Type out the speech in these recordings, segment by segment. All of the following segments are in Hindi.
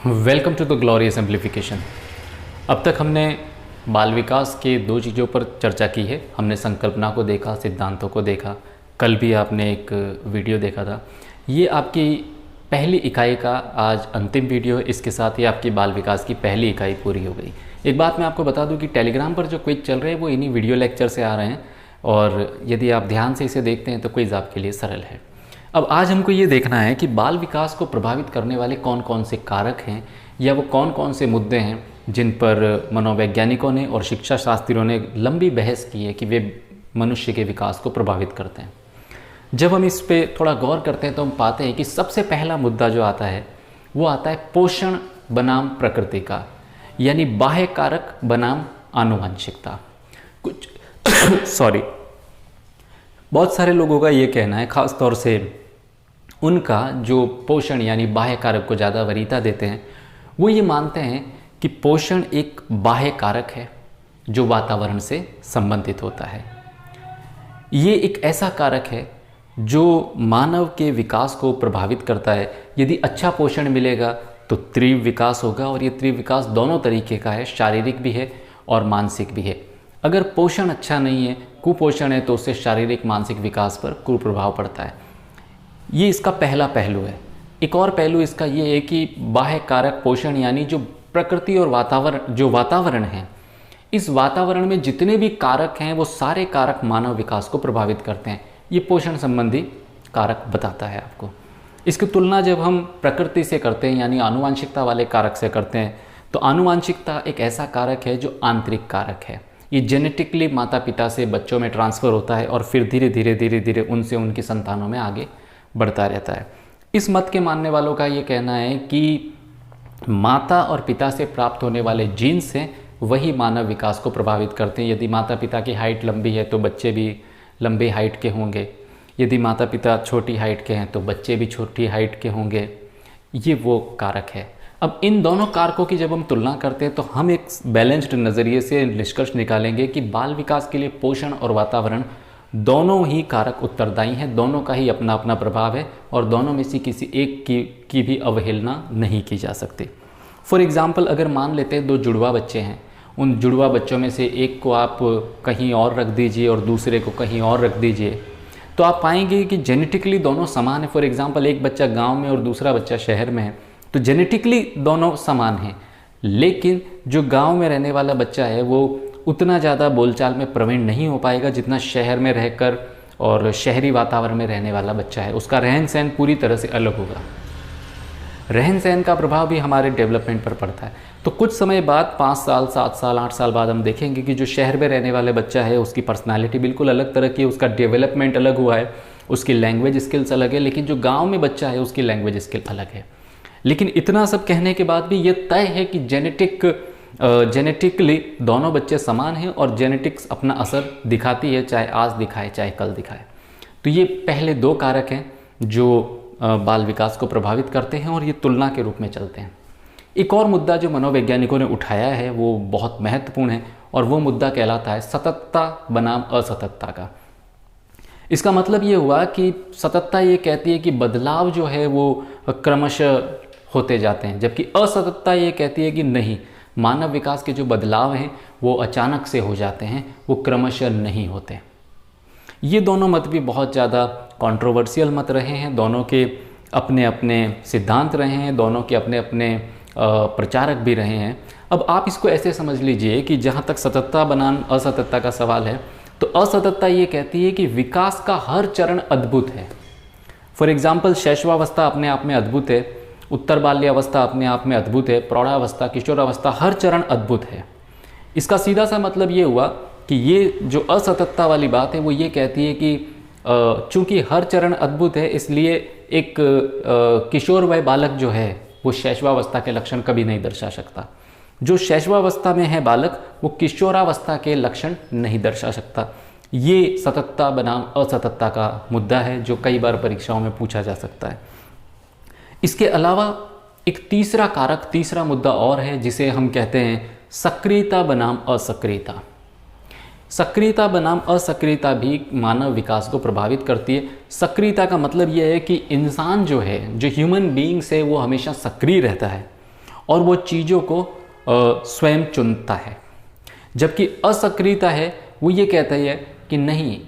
Welcome to the glorious amplification. अब तक हमने बाल विकास के दो चीज़ों पर चर्चा की है। हमने संकल्पना को देखा, सिद्धांतों को देखा। कल भी आपने एक वीडियो देखा था। ये आपकी पहली इकाई का आज अंतिम वीडियो है। इसके साथ ही आपकी बाल विकास की पहली इकाई पूरी हो गई। एक बात मैं आपको बता दूं कि टेलीग्राम पर जो क्विज चल रहे हैं वो इन्हीं वीडियो लेक्चर से आ रहे हैं, और यदि आप ध्यान से इसे देखते हैं तो क्विज आपके लिए सरल है। अब आज हमको ये देखना है कि बाल विकास को प्रभावित करने वाले कौन कौन से कारक हैं, या वो कौन कौन से मुद्दे हैं जिन पर मनोवैज्ञानिकों ने और शिक्षा शास्त्रियों ने लंबी बहस की है कि वे मनुष्य के विकास को प्रभावित करते हैं। जब हम इस पे थोड़ा गौर करते हैं तो हम पाते हैं कि सबसे पहला मुद्दा जो आता है वो आता है पोषण बनाम प्रकृति का, यानी बाह्य कारक बनाम आनुवंशिकता। कुछ बहुत सारे लोगों का ये कहना है, ख़ास तौर से उनका जो पोषण यानी बाह्य कारक को ज़्यादा वरीयता देते हैं, वो ये मानते हैं कि पोषण एक बाह्य कारक है जो वातावरण से संबंधित होता है। ये एक ऐसा कारक है जो मानव के विकास को प्रभावित करता है। यदि अच्छा पोषण मिलेगा तो तीव्र विकास होगा, और ये तीव्र विकास दोनों तरीके का है, शारीरिक भी है और मानसिक भी है। अगर पोषण अच्छा नहीं है, कुपोषण है, तो उससे शारीरिक मानसिक विकास पर कुप्रभाव पड़ता है। ये इसका पहला पहलू है। एक और पहलू इसका ये है कि बाह्य कारक पोषण यानी जो प्रकृति और वातावरण है, इस वातावरण में जितने भी कारक हैं वो सारे कारक मानव विकास को प्रभावित करते हैं। ये पोषण संबंधी कारक बताता है आपको। इसकी तुलना जब हम प्रकृति से करते हैं यानी आनुवांशिकता वाले कारक से करते हैं, तो आनुवांशिकता एक ऐसा कारक है जो आंतरिक कारक है। ये जेनेटिकली माता पिता से बच्चों में ट्रांसफ़र होता है और फिर धीरे धीरे उनसे उनकी संतानों में आगे बढ़ता रहता है। इस मत के मानने वालों का ये कहना है कि माता और पिता से प्राप्त होने वाले जीन्स हैं वही मानव विकास को प्रभावित करते हैं। यदि माता पिता की हाइट लंबी है तो बच्चे भी लंबी हाइट के होंगे, यदि माता पिता छोटी हाइट के हैं तो बच्चे भी छोटी हाइट के होंगे। ये वो कारक है। अब इन दोनों कारकों की जब हम तुलना करते हैं तो हम एक बैलेंस्ड नज़रिए से निष्कर्ष निकालेंगे कि बाल विकास के लिए पोषण और वातावरण दोनों ही कारक उत्तरदायी हैं, दोनों का ही अपना अपना प्रभाव है, और दोनों में से किसी एक की भी अवहेलना नहीं की जा सकती। फॉर एग्ज़ाम्पल, अगर मान लेते हैं दो जुड़वा बच्चे हैं, उन जुड़वा बच्चों में से एक को आप कहीं और रख दीजिए और दूसरे को कहीं और रख दीजिए, तो आप पाएंगे कि जेनेटिकली दोनों समान है। फॉर एग्ज़ाम्पल, एक बच्चा गाँव में और दूसरा बच्चा शहर में है, तो जेनेटिकली दोनों समान हैं, लेकिन जो गाँव में रहने वाला बच्चा है वो उतना ज़्यादा बोलचाल में प्रवीण नहीं हो पाएगा जितना शहर में रहकर और शहरी वातावरण में रहने वाला बच्चा है। उसका रहन सहन पूरी तरह से अलग होगा। रहन सहन का प्रभाव भी हमारे डेवलपमेंट पर पड़ता है। तो कुछ समय बाद 5 साल 7 साल 8 साल बाद हम देखेंगे कि जो शहर में रहने वाले बच्चा है उसकी पर्सनालिटी बिल्कुल अलग तरह की है, उसका डेवलपमेंट अलग हुआ है, उसकी लैंग्वेज स्किल्स अलग है। लेकिन जो गाँव में बच्चा है उसकी लैंग्वेज स्किल अलग है। लेकिन इतना सब कहने के बाद भी ये तय है कि जेनेटिकली दोनों बच्चे समान हैं, और जेनेटिक्स अपना असर दिखाती है, चाहे आज दिखाए चाहे कल दिखाए। तो ये पहले दो कारक हैं जो बाल विकास को प्रभावित करते हैं, और ये तुलना के रूप में चलते हैं। एक और मुद्दा जो मनोवैज्ञानिकों ने उठाया है वो बहुत महत्वपूर्ण है, और वो मुद्दा कहलाता है सततता बनाम असततता का। इसका मतलब ये हुआ कि सततता ये कहती है कि बदलाव जो है वो क्रमशः होते जाते हैं, जबकि असततता ये कहती है कि नहीं, मानव विकास के जो बदलाव हैं वो अचानक से हो जाते हैं, वो क्रमशः नहीं होते। ये दोनों मत भी बहुत ज़्यादा कंट्रोवर्शियल मत रहे हैं, दोनों के अपने अपने सिद्धांत रहे हैं, दोनों के अपने अपने प्रचारक भी रहे हैं। अब आप इसको ऐसे समझ लीजिए कि जहाँ तक सततता बनाम असततता का सवाल है, तो असततता ये कहती है कि विकास का हर चरण अद्भुत है। फॉर एग्ज़ाम्पल, शैशवावस्था अपने आप में अद्भुत है, उत्तर बाल्यावस्था अपने आप में अद्भुत है, प्रौढ़ावस्था, किशोरावस्था, हर चरण अद्भुत है। इसका सीधा सा मतलब ये हुआ कि ये जो असततता वाली बात है वो ये कहती है कि चूंकि हर चरण अद्भुत है, इसलिए एक किशोर वय बालक जो है वो शैशवावस्था के लक्षण कभी नहीं दर्शा सकता। जो शैशवावस्था में है बालक वो किशोरावस्था के लक्षण नहीं दर्शा सकता। ये सततता बनाम असततता का मुद्दा है जो कई बार परीक्षाओं में पूछा जा सकता है। इसके अलावा एक तीसरा कारक, तीसरा मुद्दा और है जिसे हम कहते हैं सक्रियता बनाम असक्रियता। सक्रियता बनाम असक्रियता भी मानव विकास को प्रभावित करती है। सक्रियता का मतलब यह है कि इंसान जो है, जो ह्यूमन बीइंग्स है, वो हमेशा सक्रिय रहता है, और वो चीज़ों को स्वयं चुनता है। जबकि असक्रियता है वो ये कहता है कि नहीं,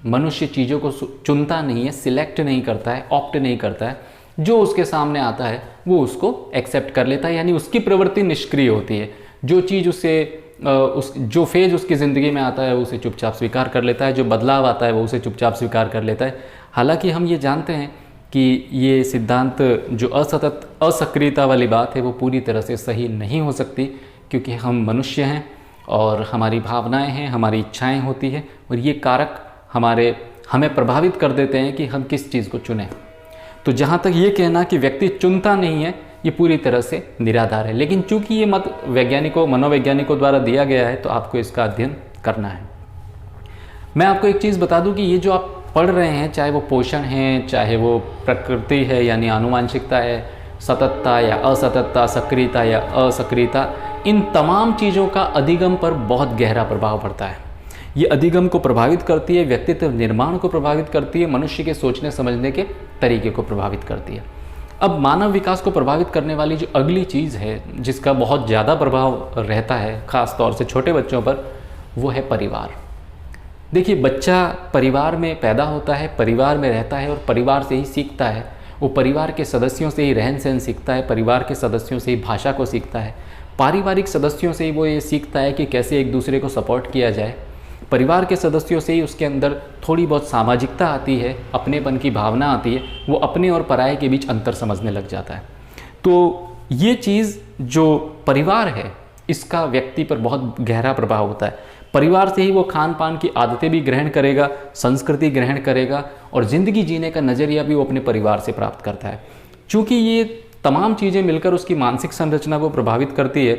मनुष्य चीज़ों को चुनता नहीं है, सिलेक्ट नहीं करता है, ऑप्ट नहीं करता है, जो उसके सामने आता है वो उसको एक्सेप्ट कर लेता है, यानी उसकी प्रवृत्ति निष्क्रिय होती है। जो चीज़ उसे जो फेज उसकी ज़िंदगी में आता है वो उसे चुपचाप स्वीकार कर लेता है, जो बदलाव आता है वो उसे चुपचाप स्वीकार कर लेता है। हालांकि हम ये जानते हैं कि ये सिद्धांत जो असक्रियता वाली बात है वो पूरी तरह से सही नहीं हो सकती, क्योंकि हम मनुष्य हैं और हमारी भावनाएं हैं, हमारी इच्छाएं होती हैं, और ये कारक हमें प्रभावित कर देते हैं कि हम किस चीज़ को चुनें। तो जहाँ तक ये कहना कि व्यक्ति चुनता नहीं है, ये पूरी तरह से निराधार है। लेकिन चूंकि ये मत मनोवैज्ञानिकों द्वारा दिया गया है, तो आपको इसका अध्ययन करना है। मैं आपको एक चीज़ बता दूं कि ये जो आप पढ़ रहे हैं, चाहे वो पोषण है, चाहे वो प्रकृति है यानी आनुवांशिकता है, सततता या असततता, सक्रियता या असक्रियता, इन तमाम चीज़ों का अधिगम पर बहुत गहरा प्रभाव पड़ता है। ये अधिगम को प्रभावित करती है, व्यक्तित्व निर्माण को प्रभावित करती है, मनुष्य के सोचने समझने के तरीके को प्रभावित करती है। अब मानव विकास को प्रभावित करने वाली जो अगली चीज़ है, जिसका बहुत ज़्यादा प्रभाव रहता है ख़ास तौर से छोटे बच्चों पर, वो है परिवार। देखिए, बच्चा परिवार में पैदा होता है, परिवार में रहता है और परिवार से ही सीखता है। वो परिवार के सदस्यों से ही रहन सहन सीखता है, परिवार के सदस्यों से ही भाषा को सीखता है, पारिवारिक सदस्यों से ही वो ये सीखता है कि कैसे एक दूसरे को सपोर्ट किया जाए। परिवार के सदस्यों से ही उसके अंदर थोड़ी बहुत सामाजिकता आती है, अपनेपन की भावना आती है, वो अपने और पराये के बीच अंतर समझने लग जाता है। तो ये चीज़ जो परिवार है, इसका व्यक्ति पर बहुत गहरा प्रभाव होता है। परिवार से ही वो खान पान की आदतें भी ग्रहण करेगा, संस्कृति ग्रहण करेगा, और ज़िंदगी जीने का नज़रिया भी वो अपने परिवार से प्राप्त करता है। चूँकि ये तमाम चीज़ें मिलकर उसकी मानसिक संरचना को प्रभावित करती है,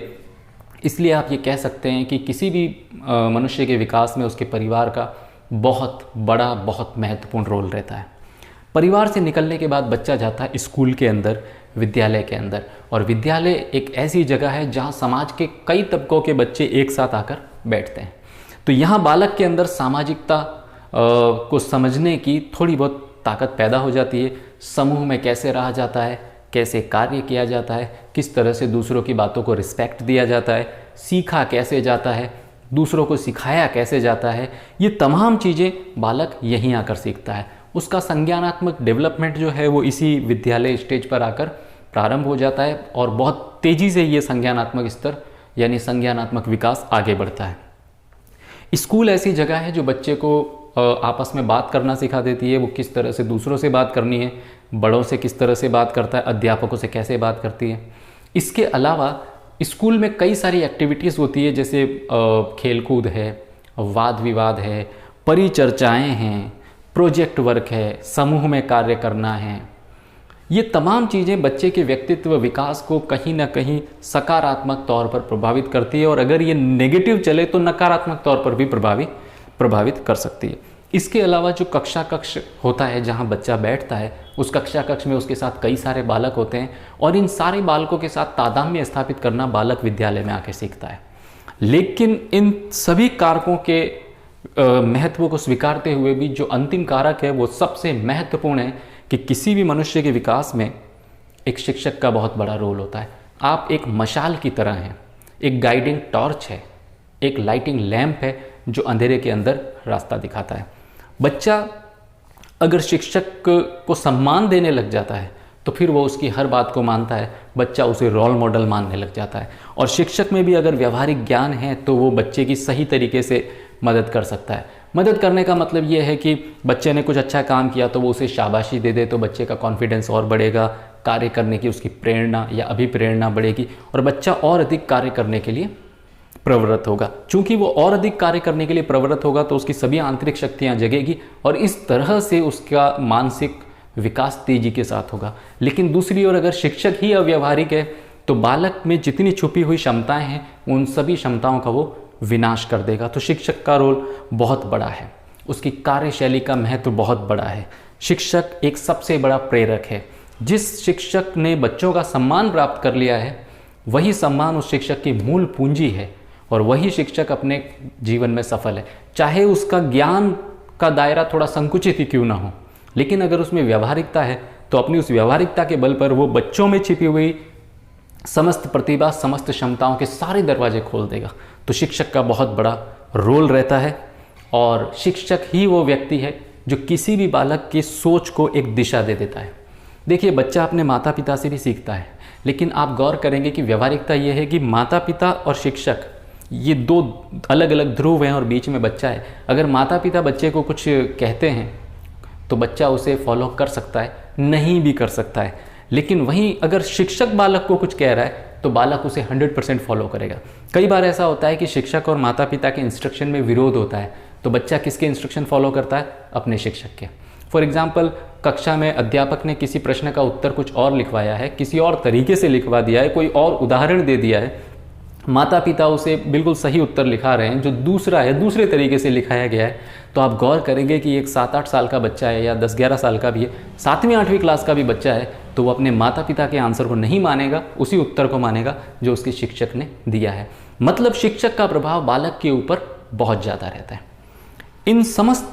इसलिए आप ये कह सकते हैं कि किसी भी मनुष्य के विकास में उसके परिवार का बहुत बड़ा, बहुत महत्वपूर्ण रोल रहता है। परिवार से निकलने के बाद बच्चा जाता है स्कूल के अंदर, विद्यालय के अंदर, और विद्यालय एक ऐसी जगह है जहाँ समाज के कई तबकों के बच्चे एक साथ आकर बैठते हैं। तो यहाँ बालक के अंदर सामाजिकता को समझने की थोड़ी बहुत ताकत पैदा हो जाती है। समूह में कैसे रहा जाता है, कैसे कार्य किया जाता है, किस तरह से दूसरों की बातों को रिस्पेक्ट दिया जाता है, सीखा कैसे जाता है, दूसरों को सिखाया कैसे जाता है, ये तमाम चीज़ें बालक यहीं आकर सीखता है। उसका संज्ञानात्मक डेवलपमेंट जो है वो इसी विद्यालय स्टेज पर आकर प्रारंभ हो जाता है, और बहुत तेज़ी से ये संज्ञानात्मक स्तर यानी संज्ञानात्मक विकास आगे बढ़ता है। स्कूल ऐसी जगह है जो बच्चे को आपस में बात करना सिखा देती है, वो किस तरह से दूसरों से बात करनी है, बड़ों से किस तरह से बात करता है, अध्यापकों से कैसे बात करती है। इसके अलावा स्कूल में कई सारी एक्टिविटीज़ होती है, जैसे खेलकूद है, वाद विवाद है, परिचर्चाएँ हैं, प्रोजेक्ट वर्क है, समूह में कार्य करना है। ये तमाम चीज़ें बच्चे के व्यक्तित्व विकास को कहीं ना कहीं सकारात्मक तौर पर प्रभावित करती है, और अगर ये नेगेटिव चले तो नकारात्मक तौर पर भी प्रभावित कर सकती है। इसके अलावा जो कक्षा कक्ष होता है जहाँ बच्चा बैठता है, उस कक्षा कक्ष में उसके साथ कई सारे बालक होते हैं, और इन सारे बालकों के साथ तादात्म्य स्थापित करना बालक विद्यालय में आके सीखता है। लेकिन इन सभी कारकों के महत्व को स्वीकारते हुए भी जो अंतिम कारक है वो सबसे महत्वपूर्ण है कि किसी भी मनुष्य के विकास में एक शिक्षक का बहुत बड़ा रोल होता है। आप एक मशाल की तरह हैं, एक गाइडिंग टॉर्च है, एक लाइटिंग लैंप है जो अंधेरे के अंदर रास्ता दिखाता है। बच्चा अगर शिक्षक को सम्मान देने लग जाता है तो फिर वो उसकी हर बात को मानता है, बच्चा उसे रोल मॉडल मानने लग जाता है। और शिक्षक में भी अगर व्यवहारिक ज्ञान है तो वो बच्चे की सही तरीके से मदद कर सकता है। मदद करने का मतलब ये है कि बच्चे ने कुछ अच्छा काम किया तो वो उसे शाबाशी दे दे, तो बच्चे का कॉन्फिडेंस और बढ़ेगा, कार्य करने की उसकी प्रेरणा या अभिप्रेरणा बढ़ेगी, और बच्चा और अधिक कार्य करने के लिए प्रवृत्त होगा। चूंकि वो और अधिक कार्य करने के लिए प्रवृत्त होगा तो उसकी सभी आंतरिक शक्तियाँ जगेगी, और इस तरह से उसका मानसिक विकास तेजी के साथ होगा। लेकिन दूसरी ओर अगर शिक्षक ही अव्यवहारिक है तो बालक में जितनी छुपी हुई क्षमताएं हैं उन सभी क्षमताओं का वो विनाश कर देगा। तो शिक्षक का रोल बहुत बड़ा है, उसकी कार्यशैली का महत्व बहुत बड़ा है। शिक्षक एक सबसे बड़ा प्रेरक है। जिस शिक्षक ने बच्चों का सम्मान प्राप्त कर लिया है वही सम्मान उस शिक्षक की मूल पूंजी है, और वही शिक्षक अपने जीवन में सफल है। चाहे उसका ज्ञान का दायरा थोड़ा संकुचित ही क्यों ना हो, लेकिन अगर उसमें व्यवहारिकता है तो अपनी उस व्यवहारिकता के बल पर वो बच्चों में छिपी हुई समस्त प्रतिभा, समस्त क्षमताओं के सारे दरवाजे खोल देगा। तो शिक्षक का बहुत बड़ा रोल रहता है, और शिक्षक ही वो व्यक्ति है जो किसी भी बालक की सोच को एक दिशा दे देता है। देखिए, बच्चा अपने माता पिता से भी सीखता है, लेकिन आप गौर करेंगे कि व्यवहारिकता ये है कि माता पिता और शिक्षक ये दो अलग अलग ध्रुव हैं और बीच में बच्चा है। अगर माता पिता बच्चे को कुछ कहते हैं तो बच्चा उसे फॉलो कर सकता है, नहीं भी कर सकता है। लेकिन वहीं अगर शिक्षक बालक को कुछ कह रहा है तो बालक उसे 100% फॉलो करेगा। कई बार ऐसा होता है कि शिक्षक और माता पिता के इंस्ट्रक्शन में विरोध होता है, तो बच्चा किसके इंस्ट्रक्शन फॉलो करता है? अपने शिक्षक के। फॉर एग्जाम्पल, कक्षा में अध्यापक ने किसी प्रश्न का उत्तर कुछ और लिखवाया है, किसी और तरीके से लिखवा दिया है, कोई और उदाहरण दे दिया है, माता पिता उसे बिल्कुल सही उत्तर लिखा रहे हैं जो दूसरा है, दूसरे तरीके से लिखाया गया है, तो आप गौर करेंगे कि एक 7-8 साल का बच्चा है या 10-11 साल का भी है, 7वीं-8वीं क्लास का भी बच्चा है, तो वो अपने माता पिता के आंसर को नहीं मानेगा, उसी उत्तर को मानेगा जो उसके शिक्षक ने दिया है। मतलब शिक्षक का प्रभाव बालक के ऊपर बहुत ज़्यादा रहता है। इन समस्त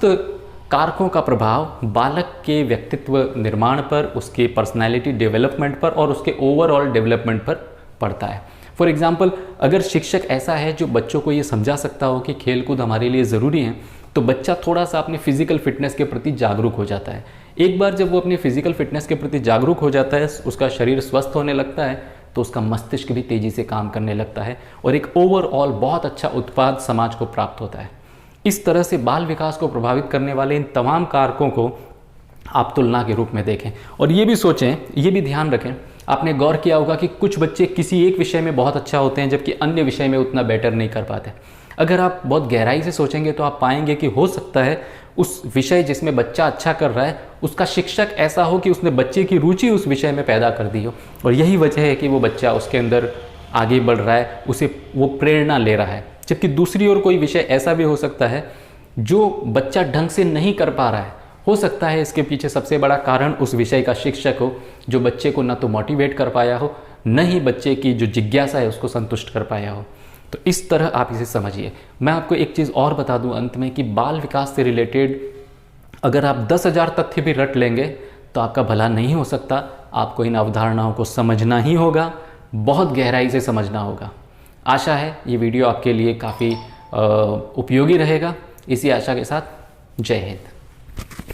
कारकों का प्रभाव बालक के व्यक्तित्व निर्माण पर, उसके पर्सनैलिटी डेवलपमेंट पर और उसके ओवरऑल डेवलपमेंट पर पड़ता है। फॉर एग्जाम्पल, अगर शिक्षक ऐसा है जो बच्चों को ये समझा सकता हो कि खेलकूद हमारे लिए ज़रूरी है, तो बच्चा थोड़ा सा अपने फिजिकल फिटनेस के प्रति जागरूक हो जाता है। एक बार जब वो अपनी फिजिकल फिटनेस के प्रति जागरूक हो जाता है, उसका शरीर स्वस्थ होने लगता है, तो उसका मस्तिष्क भी तेज़ी से काम करने लगता है और एक ओवरऑल बहुत अच्छा उत्पाद समाज को प्राप्त होता है। इस तरह से बाल विकास को प्रभावित करने वाले इन तमाम कारकों को आप तुलना के रूप में देखें और ये भी सोचें, ये भी ध्यान रखें, आपने गौर किया होगा कि कुछ बच्चे किसी एक विषय में बहुत अच्छा होते हैं जबकि अन्य विषय में उतना बेटर नहीं कर पाते। अगर आप बहुत गहराई से सोचेंगे तो आप पाएंगे कि हो सकता है उस विषय जिसमें बच्चा अच्छा कर रहा है उसका शिक्षक ऐसा हो कि उसने बच्चे की रुचि उस विषय में पैदा कर दी हो, और यही वजह है कि वो बच्चा उसके अंदर आगे बढ़ रहा है, उसे वो प्रेरणा ले रहा है। जबकि दूसरी ओर कोई विषय ऐसा भी हो सकता है जो बच्चा ढंग से नहीं कर पा रहा है, हो सकता है इसके पीछे सबसे बड़ा कारण उस विषय का शिक्षक हो जो बच्चे को न तो मोटिवेट कर पाया हो, न ही बच्चे की जो जिज्ञासा है उसको संतुष्ट कर पाया हो। तो इस तरह आप इसे समझिए। मैं आपको एक चीज़ और बता दूं अंत में कि बाल विकास से रिलेटेड अगर आप 10,000 तथ्य भी रट लेंगे तो आपका भला नहीं हो सकता। आपको इन अवधारणाओं को समझना ही होगा, बहुत गहराई से समझना होगा। आशा है ये वीडियो आपके लिए काफ़ी उपयोगी रहेगा। इसी आशा के साथ जय हिंद।